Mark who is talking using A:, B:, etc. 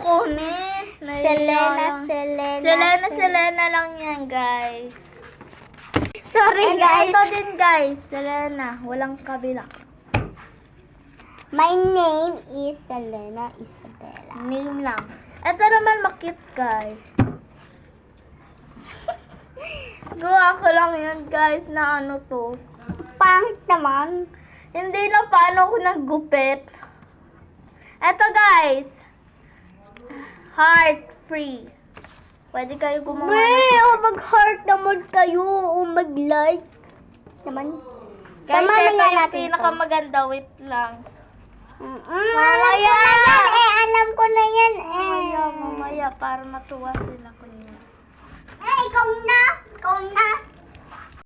A: kukunin. Selena lang yan, guys.
B: Sorry,
A: And
B: guys.
A: ito din, guys. Selena. Walang kabila.
B: My name is Selena Isabella.
A: Name lang. Ito naman makit, guys. Gawa ko lang yan, guys, na ano to.
B: Pangit naman.
A: Hindi na paano ko naggupit. Ito, guys. Heart free. Pwede kayo gumawa
B: Mag-heart naman kayo o mag-like naman.
A: Guys, ito
B: mamaya
A: yung
B: natin
A: pinakamaganda. Wait lang.
B: Mamaya. Alam ko na yan.
A: Mamaya, para matuwa sila ko niya.
B: Ikaw na.